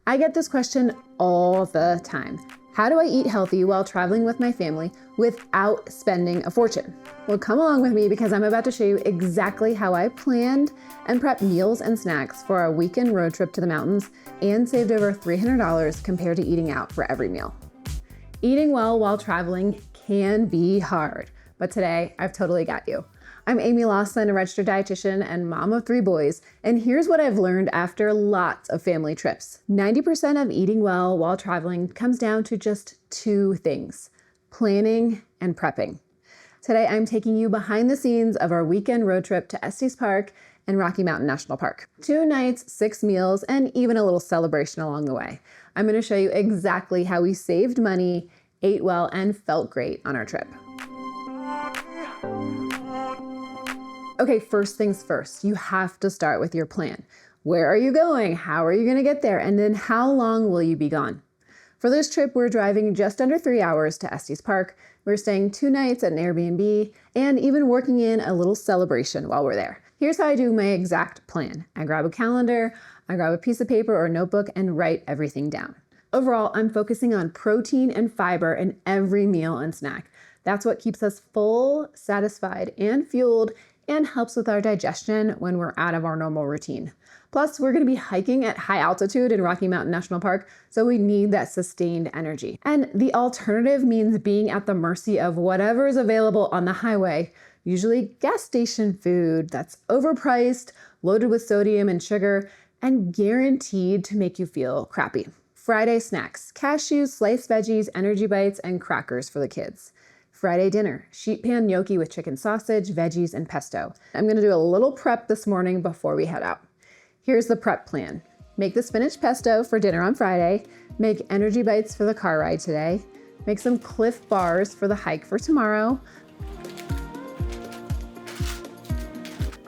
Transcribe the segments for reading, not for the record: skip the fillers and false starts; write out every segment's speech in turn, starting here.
I get this question all the time. How do I eat healthy while traveling with my family without spending a fortune? Well, come along with me because I'm about to show you exactly how I planned and prepped meals and snacks for our weekend road trip to the mountains and saved over $300 compared to eating out for every meal. Eating well while traveling can be hard, but today I've totally got you. I'm Amy Lawson, a registered dietitian and mom of 3 boys, and here's what I've learned after lots of family trips. 90% of eating well while traveling comes down to just 2 things: planning and prepping. Today, I'm taking you behind the scenes of our weekend road trip to Estes Park and Rocky Mountain National Park. 2 nights, 6 meals, and even a little celebration along the way. I'm going to show you exactly how we saved money, ate well, and felt great on our trip. Okay, first things first, you have to start with your plan. Where are you going? How are you going to get there? And then how long will you be gone? For this trip, we're driving just under 3 hours to Estes Park. We're staying 2 nights at an Airbnb and even working in a little celebration while we're there. Here's how I do my exact plan. I grab a calendar, I grab a piece of paper or notebook and write everything down. Overall, I'm focusing on protein and fiber in every meal and snack. That's what keeps us full, satisfied, and fueled, and helps with our digestion when we're out of our normal routine. Plus, we're going to be hiking at high altitude in Rocky Mountain National Park, so we need that sustained energy. And the alternative means being at the mercy of whatever is available on the highway, usually gas station food that's overpriced, loaded with sodium and sugar, and guaranteed to make you feel crappy. Friday snacks: cashews, sliced veggies, energy bites, and crackers for the kids. Friday dinner: sheet pan gnocchi with chicken sausage, veggies, and pesto. I'm gonna do a little prep this morning before we head out. Here's the prep plan. Make the spinach pesto for dinner on Friday. Make energy bites for the car ride today. Make some Cliff bars for the hike for tomorrow.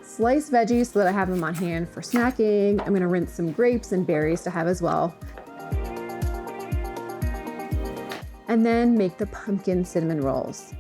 Slice veggies so that I have them on hand for snacking. I'm gonna rinse some grapes and berries to have as well. And then make the pumpkin cinnamon rolls.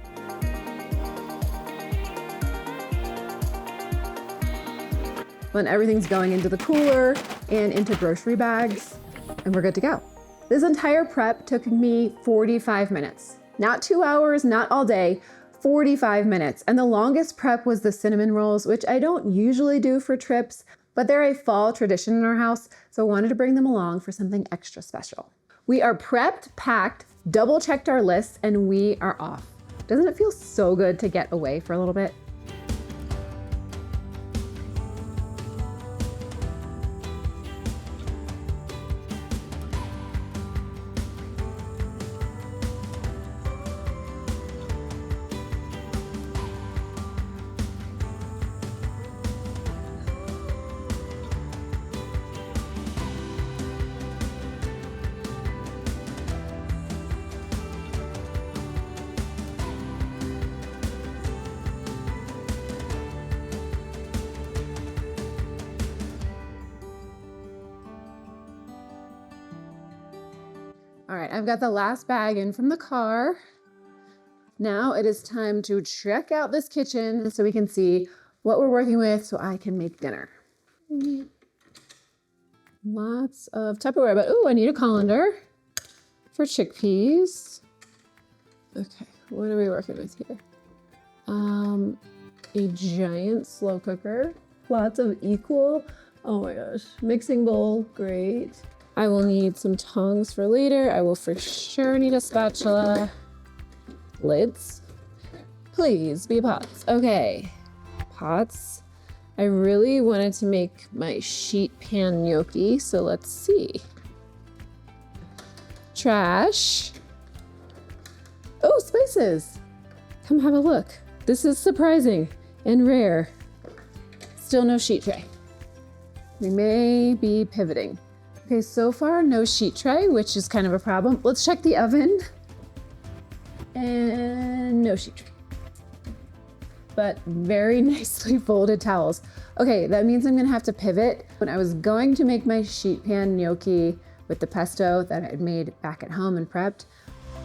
When everything's going into the cooler and into grocery bags, and we're good to go. This entire prep took me 45 minutes. Not 2 hours, not all day, 45 minutes. And the longest prep was the cinnamon rolls, which I don't usually do for trips, but they're a fall tradition in our house, so I wanted to bring them along for something extra special. We are prepped, packed, double-checked our lists, and we are off. Doesn't it feel so good to get away for a little bit? All right, I've got the last bag in from the car. Now it is time to check out this kitchen so we can see what we're working with so I can make dinner. Lots of Tupperware, but I need a colander for chickpeas. Okay, what are we working with here? A giant slow cooker, lots of equal, oh my gosh, mixing bowl, great. I will need some tongs for later. I will for sure need a spatula. Lids. Please be pots. Okay, pots. I really wanted to make my sheet pan gnocchi, so let's see. Trash. Oh, spices. Come have a look. This is surprising and rare. Still no sheet tray. We may be pivoting. Okay, so far no sheet tray, which is kind of a problem. Let's check the oven. And no sheet tray. But very nicely folded towels. Okay, that means I'm gonna have to pivot. When I was going to make my sheet pan gnocchi with the pesto that I had made back at home and prepped,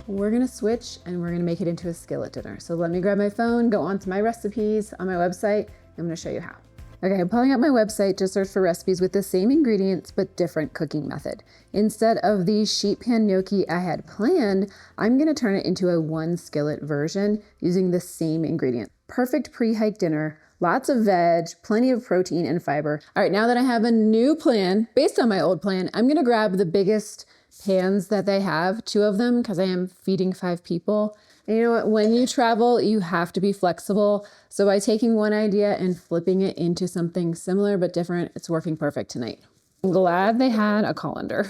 we're gonna switch and we're gonna make it into a skillet dinner. So let me grab my phone, go onto my recipes on my website. I'm gonna show you how. Okay, I'm pulling up my website to search for recipes with the same ingredients but different cooking method. Instead of the sheet pan gnocchi I had planned, I'm gonna turn it into a one skillet version using the same ingredient. Perfect pre-hike dinner, lots of veg, plenty of protein and fiber. All right, now that I have a new plan, based on my old plan, I'm gonna grab the biggest pans that they have, 2 of them, because I am feeding 5 people. And you know what? When you travel, you have to be flexible. So by taking one idea and flipping it into something similar but different, it's working perfect tonight. I'm glad they had a colander.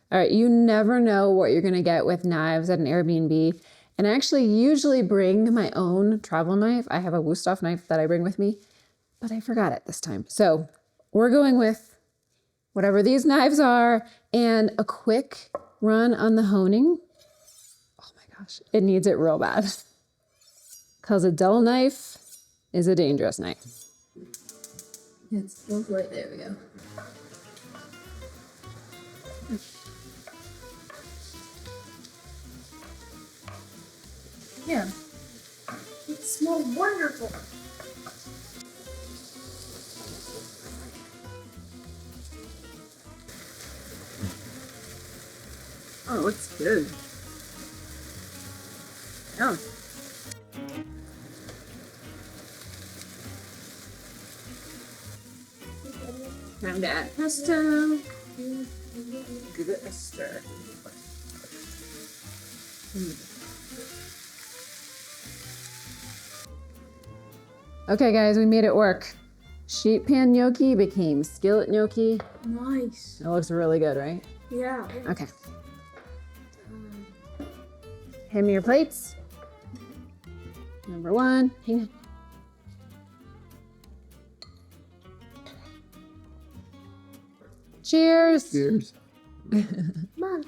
All right, you never know what you're gonna get with knives at an Airbnb. And I actually usually bring my own travel knife. I have a Wusthof knife that I bring with me, but I forgot it this time. So we're going with whatever these knives are, and a quick run on the honing. Oh my gosh, it needs it real bad. Because a dull knife is a dangerous knife. It's right there, we go. Yeah, it smells wonderful. Oh, it's good. Yeah. Time to add pesto. Give it a stir. Okay, guys, we made it work. Sheet pan gnocchi became skillet gnocchi. Nice. It looks really good, right? Yeah. Okay. Hand me your plates. Number 1. Hang on. Cheers. Cheers. Mom,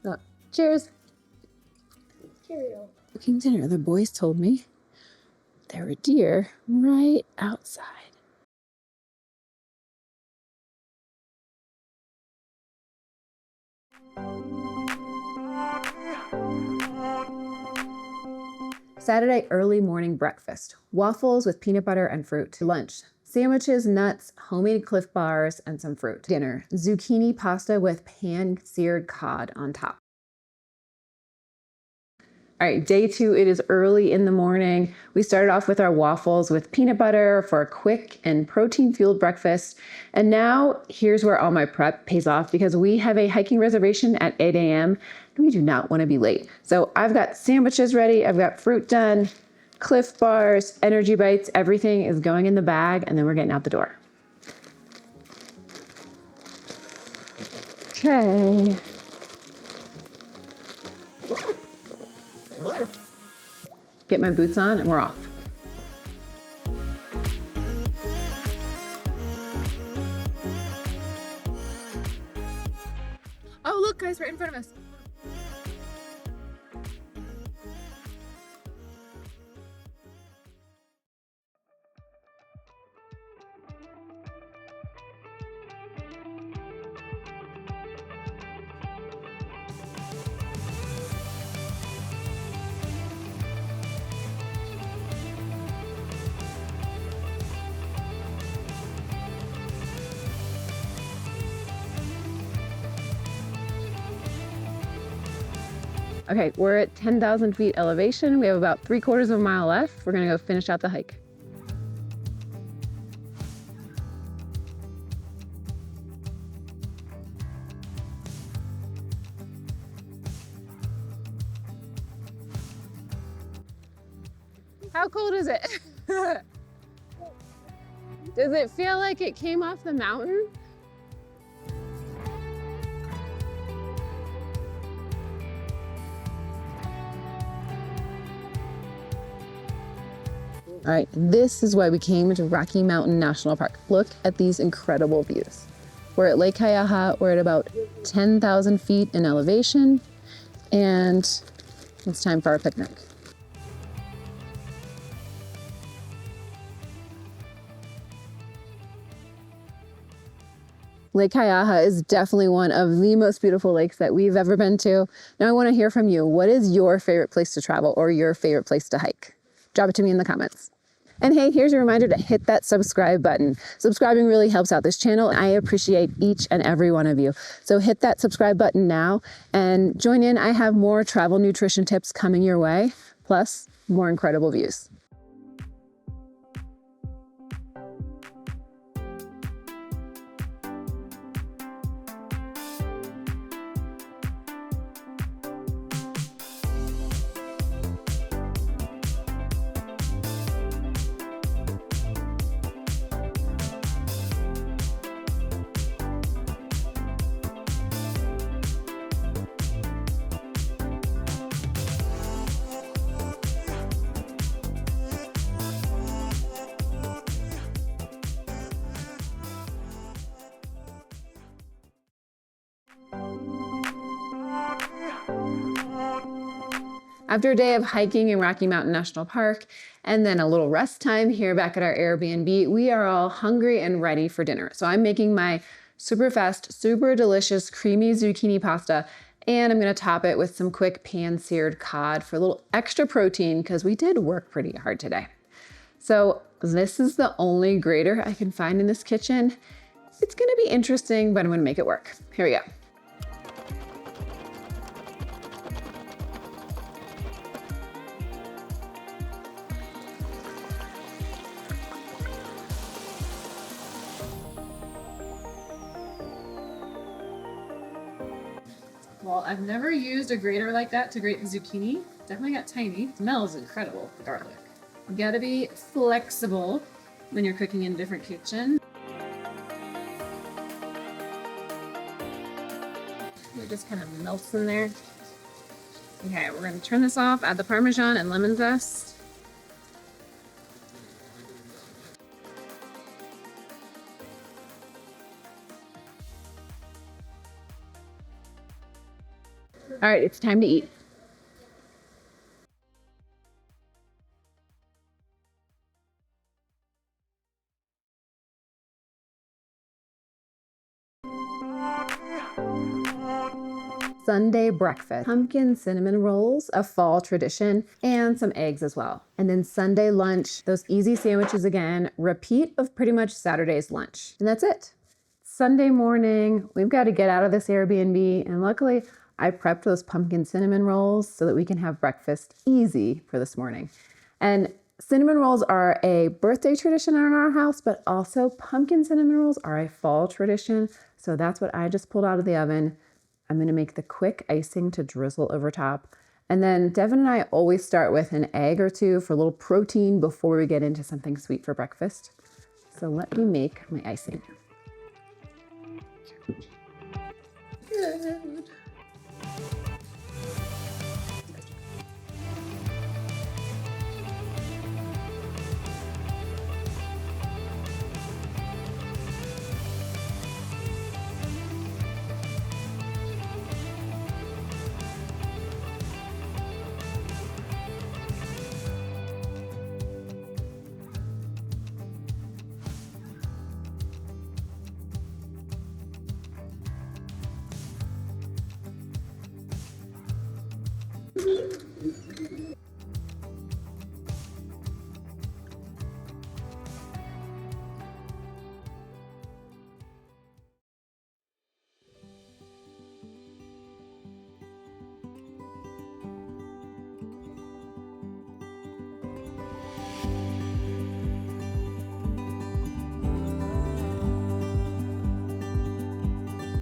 Oh, cheers. cereal. Cooking dinner. The boys told me there were deer right outside. Saturday early morning breakfast. Waffles with peanut butter and fruit. Lunch. Sandwiches, nuts, homemade Cliff Bars, and some fruit. Dinner. Zucchini pasta with pan-seared cod on top. All right, day 2, it is early in the morning. We started off with our waffles with peanut butter for a quick and protein-fueled breakfast. And now here's where all my prep pays off, because we have a hiking reservation at 8 a.m. and we do not want to be late. So I've got sandwiches ready, I've got fruit done, Cliff Bars, energy bites, everything is going in the bag, and then we're getting out the door. Okay. Get my boots on and we're off. Oh, look, guys, right in front of us. Okay, we're at 10,000 feet elevation. We have about 3/4 of a mile left. We're gonna go finish out the hike. How cold is it? Does it feel like it came off the mountain? All right, this is why we came to Rocky Mountain National Park. Look at these incredible views. We're at Lake Hayaha. We're at about 10,000 feet in elevation, and it's time for our picnic. Lake Hayaha is definitely one of the most beautiful lakes that we've ever been to. Now I want to hear from you. What is your favorite place to travel or your favorite place to hike? Drop it to me in the comments. And hey, here's a reminder to hit that subscribe button. Subscribing really helps out this channel. I appreciate each and every one of you. So hit that subscribe button now and join in. I have more travel nutrition tips coming your way, plus more incredible views. After a day of hiking in Rocky Mountain National Park and then a little rest time here back at our Airbnb, we are all hungry and ready for dinner. So I'm making my super fast, super delicious, creamy zucchini pasta, and I'm gonna top it with some quick pan-seared cod for a little extra protein because we did work pretty hard today. So this is the only grater I can find in this kitchen. It's gonna be interesting, but I'm gonna make it work. Here we go. Well, I've never used a grater like that to grate the zucchini. Definitely got tiny. It smells incredible, the garlic. You gotta be flexible when you're cooking in a different kitchen. It just kind of melts in there. Okay, we're gonna turn this off, add the Parmesan and lemon zest. All right, it's time to eat. Sunday breakfast, pumpkin cinnamon rolls, a fall tradition, and some eggs as well. And then Sunday lunch, those easy sandwiches again, repeat of pretty much Saturday's lunch. And that's it. Sunday morning, we've got to get out of this Airbnb, and luckily I prepped those pumpkin cinnamon rolls so that we can have breakfast easy for this morning. And cinnamon rolls are a birthday tradition in our house, but also pumpkin cinnamon rolls are a fall tradition. So that's what I just pulled out of the oven. I'm gonna make the quick icing to drizzle over top. And then Devin and I always start with an egg or two for a little protein before we get into something sweet for breakfast. So let me make my icing. Good.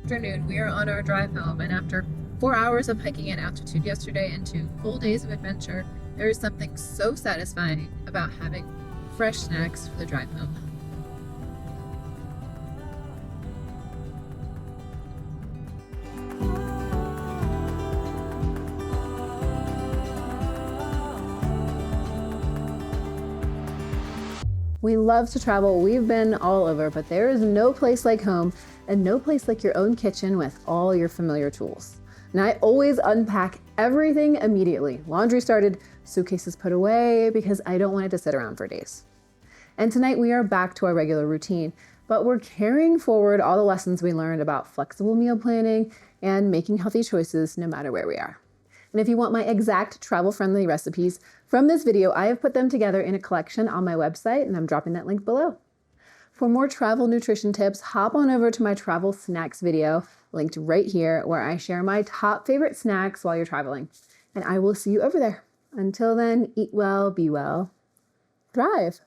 Afternoon, we are on our drive home, and after 4 hours of hiking at altitude yesterday and 2 full days of adventure, there is something so satisfying about having fresh snacks for the drive home. We love to travel. We've been all over, but there is no place like home and no place like your own kitchen with all your familiar tools. And I always unpack everything immediately. Laundry started, suitcases put away, because I don't want it to sit around for days. And tonight we are back to our regular routine, but we're carrying forward all the lessons we learned about flexible meal planning and making healthy choices no matter where we are. And if you want my exact travel-friendly recipes from this video, I have put them together in a collection on my website, and I'm dropping that link below. For more travel nutrition tips, hop on over to my travel snacks video, linked right here, where I share my top favorite snacks while you're traveling. And I will see you over there. Until then, eat well, be well, thrive.